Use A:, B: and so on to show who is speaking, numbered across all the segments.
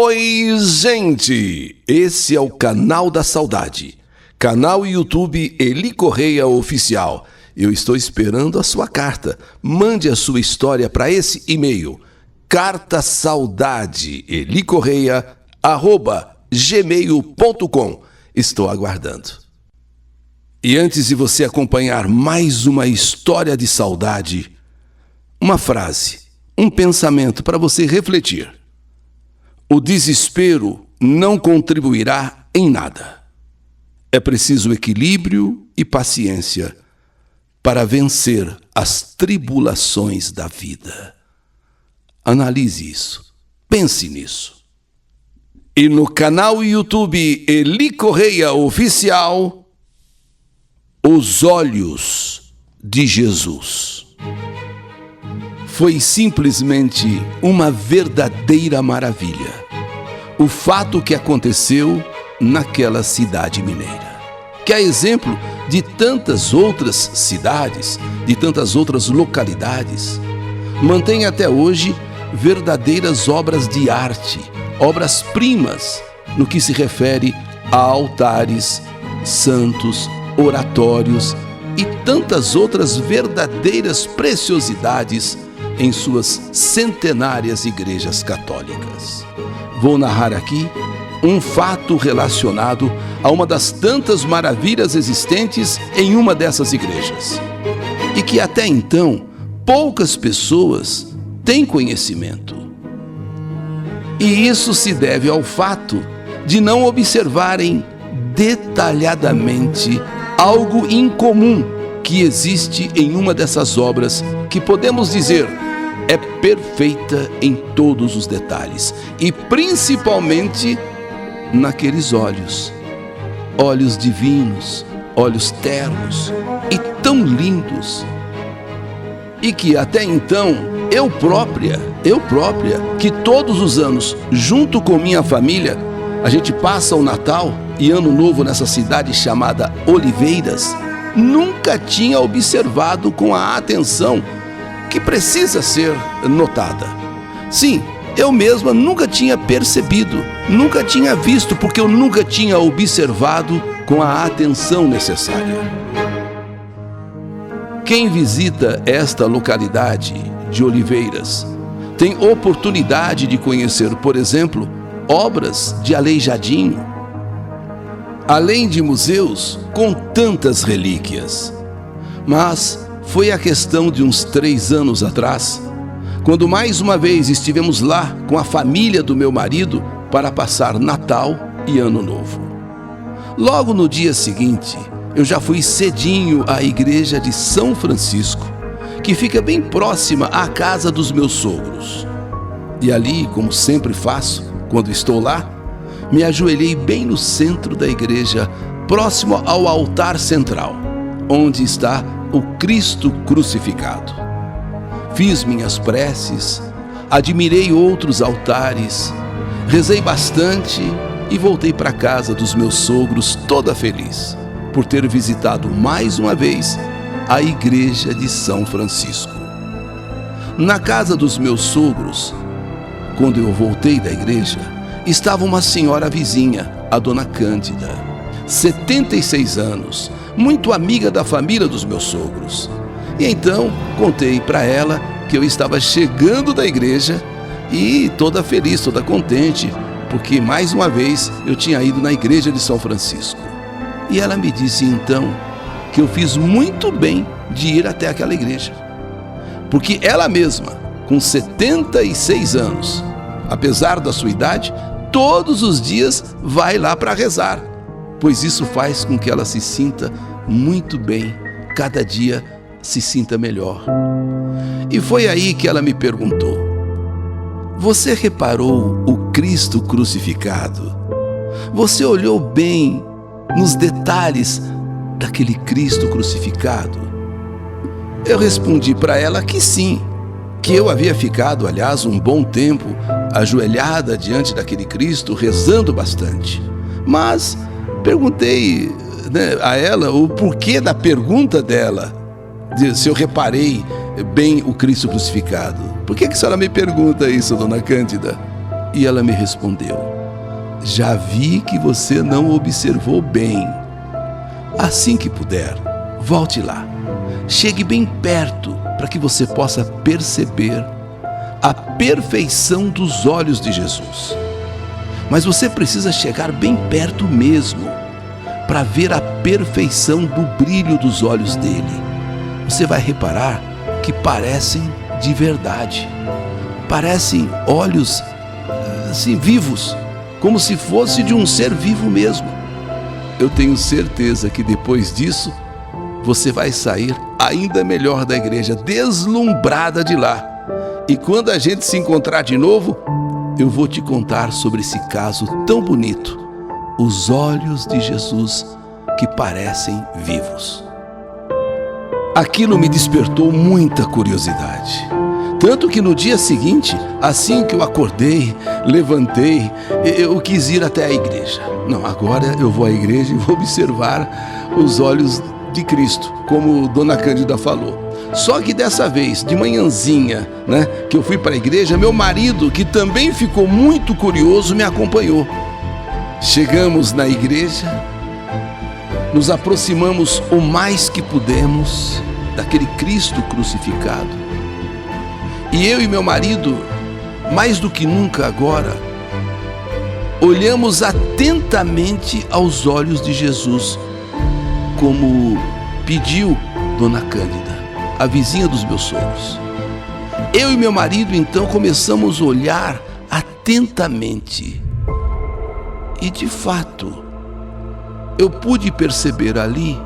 A: Oi, gente! Esse é o Canal da Saudade. Canal YouTube Eli Correia Oficial. Eu estou esperando a sua carta. Mande a sua história para esse e-mail: cartasaudadeelicorreia@gmail.com. Estou aguardando. E antes de você acompanhar mais uma história de saudade, uma frase, um pensamento para você refletir. O desespero não contribuirá em nada. É preciso equilíbrio e paciência para vencer as tribulações da vida. Analise isso. Pense nisso. E no canal YouTube Eli Correia Oficial, Os Olhos de Jesus. Foi simplesmente uma verdadeira maravilha o fato que aconteceu naquela cidade mineira, que é exemplo de tantas outras cidades, de tantas outras localidades. Mantém até hoje verdadeiras obras de arte, obras-primas no que se refere a altares, santos, oratórios e tantas outras verdadeiras preciosidades em suas centenárias igrejas católicas. Vou narrar aqui um fato relacionado a uma das tantas maravilhas existentes em uma dessas igrejas, e que até então poucas pessoas têm conhecimento. E isso se deve ao fato de não observarem detalhadamente algo incomum que existe em uma dessas obras que podemos dizer é perfeita em todos os detalhes, e principalmente naqueles olhos. Olhos divinos, olhos ternos e tão lindos. E que até então, eu própria, que todos os anos, junto com minha família, a gente passa o Natal e Ano Novo nessa cidade chamada Oliveiras, nunca tinha observado com a atenção que precisa ser notada. Sim, eu mesma nunca tinha percebido, nunca tinha visto, porque eu nunca tinha observado com a atenção necessária. Quem visita esta localidade de Oliveiras tem oportunidade de conhecer, por exemplo, obras de Aleijadinho, além de museus com tantas relíquias. Mas foi a questão de uns 3 anos atrás, quando mais uma vez estivemos lá com a família do meu marido para passar Natal e Ano Novo. Logo no dia seguinte, eu já fui cedinho à igreja de São Francisco, que fica bem próxima à casa dos meus sogros. E ali, como sempre faço, quando estou lá, me ajoelhei bem no centro da igreja, próximo ao altar central, onde está o Cristo crucificado. Fiz minhas preces, admirei outros altares, rezei bastante e voltei para a casa dos meus sogros toda feliz por ter visitado mais uma vez a igreja de São Francisco. Na casa dos meus sogros, quando eu voltei da igreja, estava uma senhora vizinha, a dona Cândida, 76 anos, muito amiga da família dos meus sogros. E então contei para ela que eu estava chegando da igreja e toda feliz, toda contente, porque mais uma vez eu tinha ido na igreja de São Francisco. E ela me disse então que eu fiz muito bem de ir até aquela igreja, porque ela mesma, com 76 anos, apesar da sua idade, todos os dias vai lá para rezar, pois isso faz com que ela se sinta muito bem, cada dia se sinta melhor. E foi aí que ela me perguntou: você reparou o Cristo crucificado? Você olhou bem nos detalhes daquele Cristo crucificado? Eu respondi para ela que sim, que eu havia ficado, aliás, um bom tempo ajoelhada diante daquele Cristo, rezando bastante. Mas perguntei a ela o porquê da pergunta dela, se eu reparei bem o Cristo crucificado. Por que a senhora me pergunta isso, dona Cândida? E ela me respondeu: já vi que você não observou bem. Assim que puder, volte lá. Chegue bem perto para que você possa perceber a perfeição dos olhos de Jesus. Mas você precisa chegar bem perto mesmo para ver a perfeição do brilho dos olhos dele. Você vai reparar que parecem de verdade. Parecem olhos assim vivos, como se fosse de um ser vivo mesmo. Eu tenho certeza que depois disso você vai sair ainda melhor da igreja, deslumbrada de lá. E quando a gente se encontrar de novo, eu vou te contar sobre esse caso tão bonito, os olhos de Jesus que parecem vivos. Aquilo me despertou muita curiosidade. Tanto que no dia seguinte, assim que eu acordei, levantei, eu quis ir até a igreja. Não, agora eu vou à igreja e vou observar os olhos de Cristo, como Dona Cândida falou. Só que dessa vez, de manhãzinha, que eu fui para a igreja, meu marido, que também ficou muito curioso, me acompanhou. Chegamos na igreja, nos aproximamos o mais que pudemos daquele Cristo crucificado. E eu e meu marido, mais do que nunca agora, olhamos atentamente aos olhos de Jesus, como pediu Dona Cândida, a vizinha dos meus sogros. Eu e meu marido então começamos a olhar atentamente. E de fato, eu pude perceber ali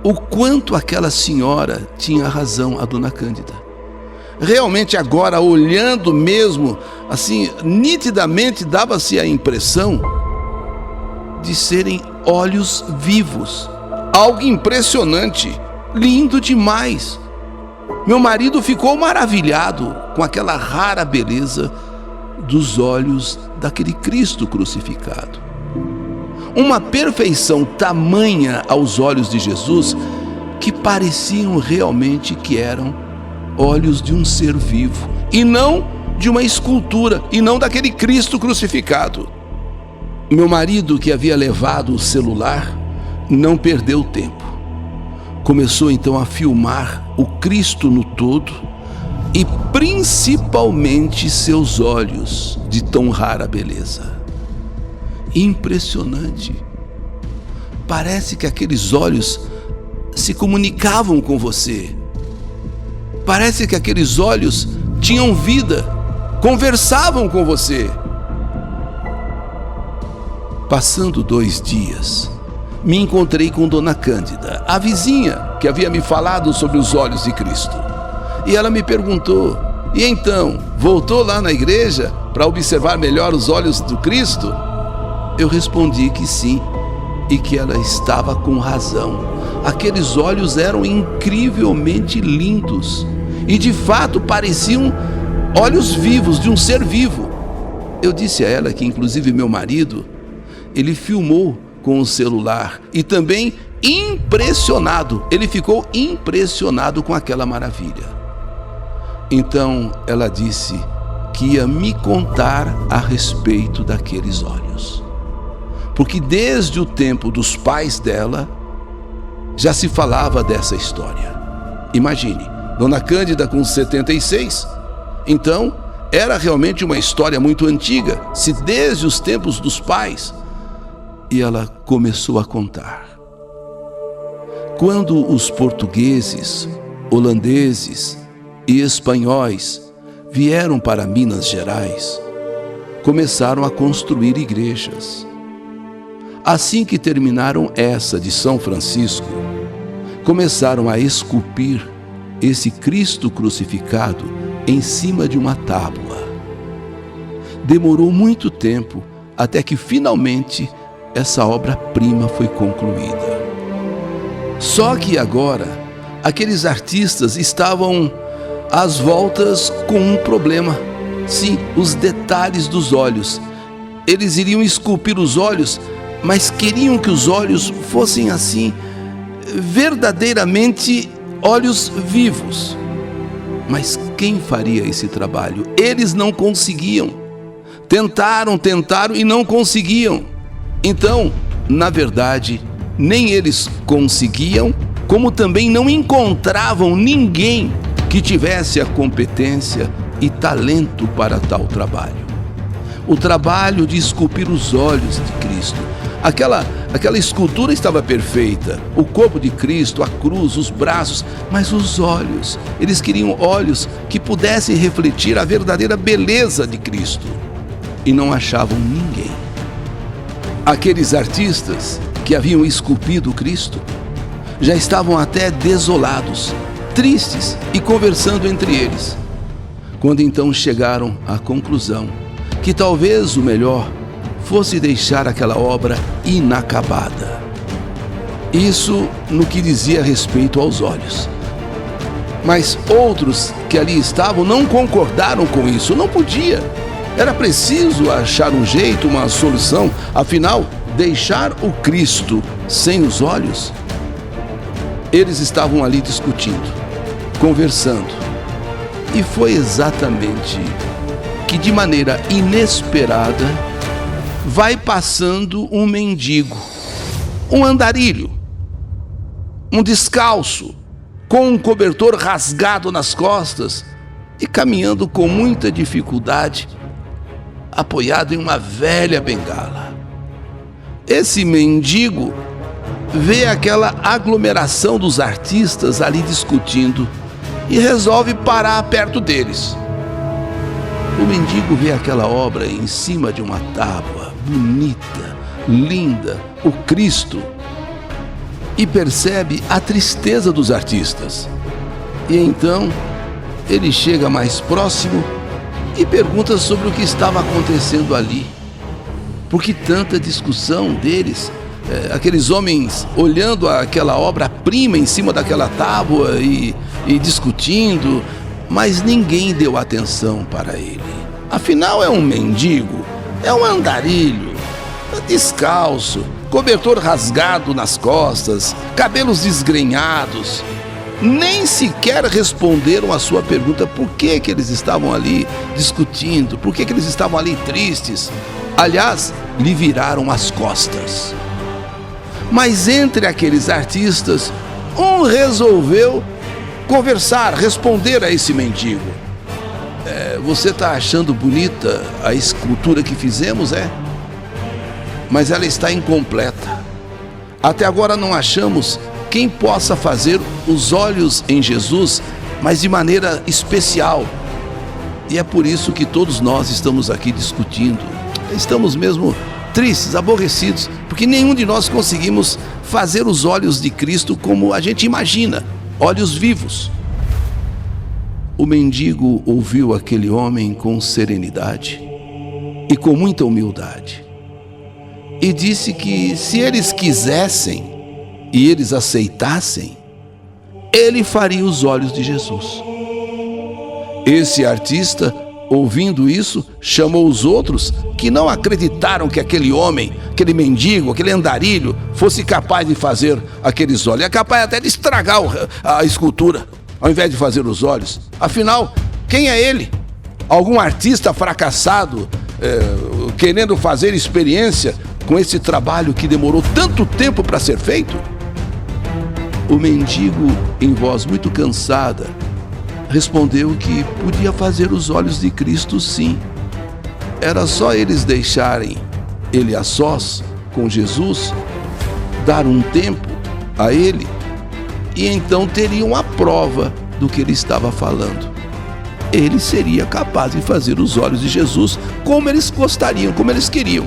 A: o quanto aquela senhora tinha razão, a Dona Cândida. Realmente agora, olhando mesmo, assim, nitidamente dava-se a impressão de serem olhos vivos. Algo impressionante, lindo demais. Meu marido ficou maravilhado com aquela rara beleza dos olhos daquele Cristo crucificado. Uma perfeição tamanha aos olhos de Jesus que pareciam realmente que eram olhos de um ser vivo, e não de uma escultura, e não daquele Cristo crucificado. Meu marido, que havia levado o celular, não perdeu tempo. Começou então a filmar o Cristo no todo e principalmente seus olhos de tão rara beleza. Impressionante. Parece que aqueles olhos se comunicavam com você. Parece que aqueles olhos tinham vida, conversavam com você. Passando 2 dias, me encontrei com Dona Cândida, a vizinha que havia me falado sobre os olhos de Cristo. E ela me perguntou: e então, voltou lá na igreja para observar melhor os olhos do Cristo? Eu respondi que sim, e que ela estava com razão. Aqueles olhos eram incrivelmente lindos e de fato pareciam olhos vivos de um ser vivo. Eu disse a ela que inclusive meu marido, ele filmou com o celular e também ele ficou impressionado com aquela maravilha. Então ela disse que ia me contar a respeito daqueles olhos, porque desde o tempo dos pais dela já se falava dessa história. Imagine, Dona Cândida com 76, então era realmente uma história muito antiga, se desde os tempos dos pais. E ela começou a contar. Quando os portugueses, holandeses e espanhóis vieram para Minas Gerais, começaram a construir igrejas. Assim que terminaram essa de São Francisco, começaram a esculpir esse Cristo crucificado em cima de uma tábua. Demorou muito tempo até que finalmente essa obra-prima foi concluída. Só que agora, aqueles artistas estavam às voltas com um problema. Sim, os detalhes dos olhos. Eles iriam esculpir os olhos, mas queriam que os olhos fossem assim, verdadeiramente olhos vivos. Mas quem faria esse trabalho? Eles não conseguiam. Tentaram e não conseguiam. Então, na verdade, nem eles conseguiam, como também não encontravam ninguém que tivesse a competência e talento para tal trabalho. O trabalho de esculpir os olhos de Cristo. Aquela escultura estava perfeita, o corpo de Cristo, a cruz, os braços, mas os olhos, eles queriam olhos que pudessem refletir a verdadeira beleza de Cristo, e não achavam ninguém. Aqueles artistas que haviam esculpido Cristo já estavam até desolados, tristes e conversando entre eles, quando então chegaram à conclusão que talvez o melhor fosse deixar aquela obra inacabada. Isso no que dizia respeito aos olhos. Mas outros que ali estavam não concordaram com isso, não podia. Era preciso achar um jeito, uma solução, afinal, deixar o Cristo sem os olhos. Eles estavam ali discutindo, conversando, e foi exatamente que de maneira inesperada vai passando um mendigo, um andarilho, um descalço, com um cobertor rasgado nas costas e caminhando com muita dificuldade, apoiado em uma velha bengala. Esse mendigo vê aquela aglomeração dos artistas ali discutindo e resolve parar perto deles. O mendigo vê aquela obra em cima de uma tábua, bonita, linda, o Cristo, e percebe a tristeza dos artistas. E então ele chega mais próximo e pergunta sobre o que estava acontecendo ali. Por que tanta discussão deles? Aqueles homens olhando aquela obra-prima em cima daquela tábua e discutindo, mas ninguém deu atenção para ele. Afinal, é um mendigo, é um andarilho, descalço, cobertor rasgado nas costas, cabelos desgrenhados. Nem sequer responderam a sua pergunta por que eles estavam ali discutindo, por que eles estavam ali tristes. Aliás, lhe viraram as costas. Mas entre aqueles artistas, um resolveu conversar, responder a esse mendigo. Você está achando bonita a escultura que fizemos, é? Mas ela está incompleta. Até agora não achamos quem possa fazer os olhos em Jesus, mas de maneira especial. E é por isso que todos nós estamos aqui discutindo. Estamos mesmo tristes, aborrecidos, porque nenhum de nós conseguimos fazer os olhos de Cristo como a gente imagina, olhos vivos. O mendigo ouviu aquele homem com serenidade e com muita humildade, e disse que se eles quisessem e eles aceitassem, ele faria os olhos de Jesus. Esse artista, ouvindo isso, chamou os outros que não acreditaram que aquele homem, aquele mendigo, aquele andarilho fosse capaz de fazer aqueles olhos. É capaz até de estragar a escultura, ao invés de fazer os olhos. Afinal, quem é ele? Algum artista fracassado, querendo fazer experiência com esse trabalho que demorou tanto tempo para ser feito? O mendigo, em voz muito cansada, respondeu que podia fazer os olhos de Cristo, sim. Era só eles deixarem ele a sós com Jesus, dar um tempo a ele, e então teriam a prova do que ele estava falando. Ele seria capaz de fazer os olhos de Jesus como eles gostariam, como eles queriam.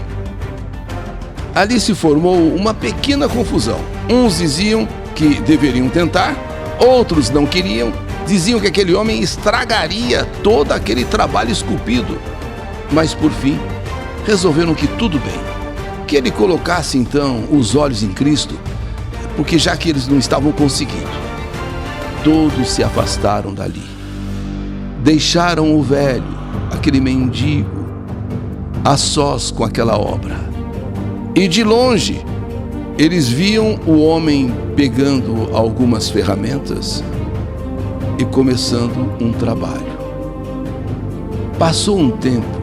A: Ali se formou uma pequena confusão. Uns diziam que deveriam tentar, outros não queriam, diziam que aquele homem estragaria todo aquele trabalho esculpido. Mas por fim, resolveram que tudo bem, que ele colocasse então os olhos em Cristo, porque já que eles não estavam conseguindo, todos se afastaram dali. Deixaram o velho, aquele mendigo, a sós com aquela obra. E de longe, eles viam o homem pegando algumas ferramentas e começando um trabalho. Passou um tempo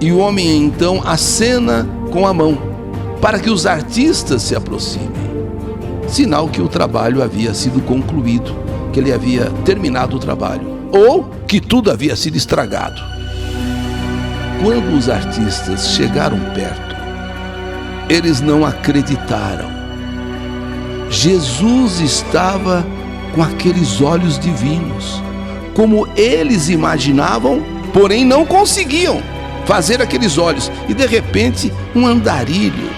A: E o homem então acena com a mão para que os artistas se aproximem. Sinal que o trabalho havia sido concluído, que ele havia terminado o trabalho, ou que tudo havia sido estragado. Quando os artistas chegaram perto, eles não acreditaram. Jesus estava com aqueles olhos divinos, como eles imaginavam, porém não conseguiam fazer aqueles olhos. E de repente, um andarilho,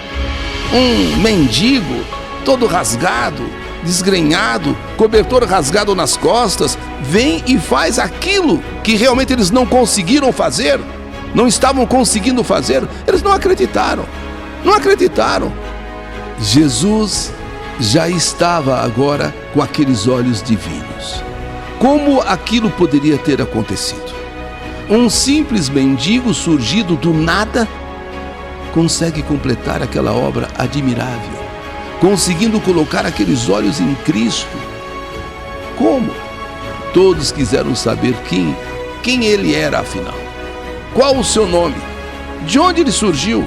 A: um mendigo, todo rasgado, desgrenhado, cobertor rasgado nas costas, vem e faz aquilo que realmente eles não conseguiram fazer, não estavam conseguindo fazer. Eles não acreditaram, não acreditaram. Jesus já estava agora com aqueles olhos divinos. Como aquilo poderia ter acontecido? Um simples mendigo surgido do nada consegue completar aquela obra admirável, conseguindo colocar aqueles olhos em Cristo. Como? Todos quiseram saber quem ele era afinal. Qual o seu nome? De onde ele surgiu?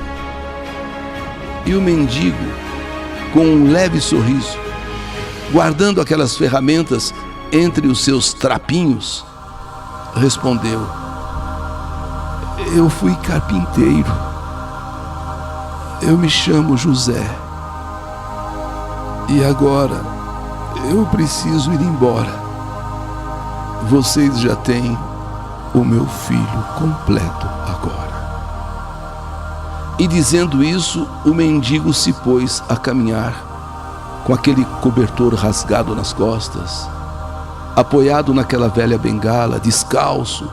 A: E o mendigo, com um leve sorriso, guardando aquelas ferramentas entre os seus trapinhos, respondeu: eu fui carpinteiro. Eu me chamo José. E agora eu preciso ir embora. Vocês já têm o meu filho completo agora. E dizendo isso, o mendigo se pôs a caminhar com aquele cobertor rasgado nas costas, apoiado naquela velha bengala, descalço.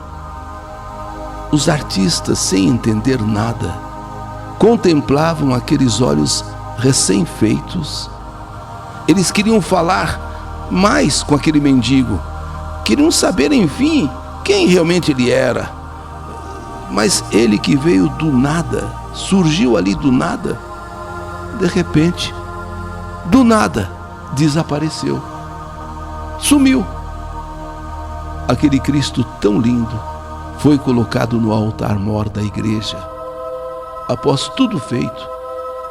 A: Os artistas, sem entender nada, contemplavam aqueles olhos recém-feitos. Eles queriam falar mais com aquele mendigo, queriam saber, enfim, quem realmente ele era. Mas ele que veio do nada, surgiu ali do nada, de repente, do nada, desapareceu, sumiu. Aquele Cristo tão lindo foi colocado no altar-mor da igreja. Após tudo feito,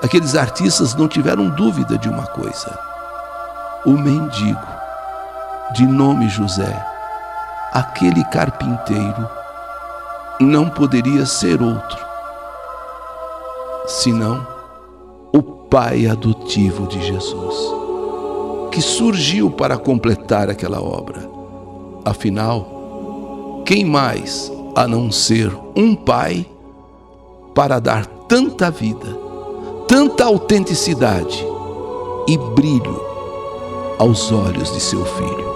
A: aqueles artistas não tiveram dúvida de uma coisa: o mendigo, de nome José, aquele carpinteiro, não poderia ser outro senão o pai adotivo de Jesus, que surgiu para completar aquela obra. Afinal, quem mais a não ser um pai para dar tanta vida, tanta autenticidade e brilho aos olhos de seu filho,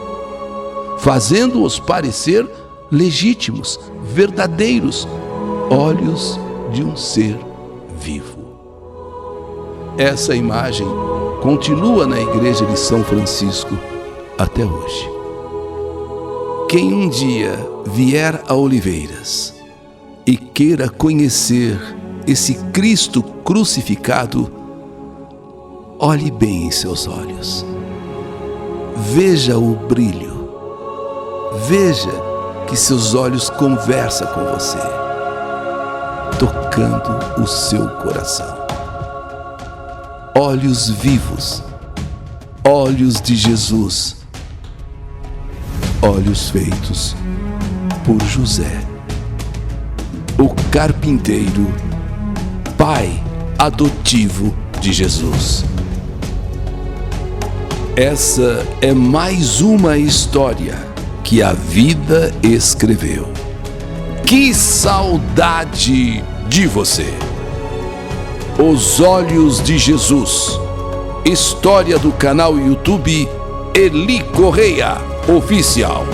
A: fazendo-os parecer legítimos, verdadeiros, olhos de um ser vivo. Essa imagem continua na igreja de São Francisco até hoje. Quem um dia vier a Oliveiras e queira conhecer esse Cristo crucificado, olhe bem em seus olhos, veja o brilho, veja que seus olhos conversam com você, tocando o seu coração. Olhos vivos, olhos de Jesus, olhos feitos por José, o carpinteiro, pai adotivo de Jesus. Essa é mais uma história que a vida escreveu. Que saudade de você! Os Olhos de Jesus. História do canal YouTube Eli Correia Oficial.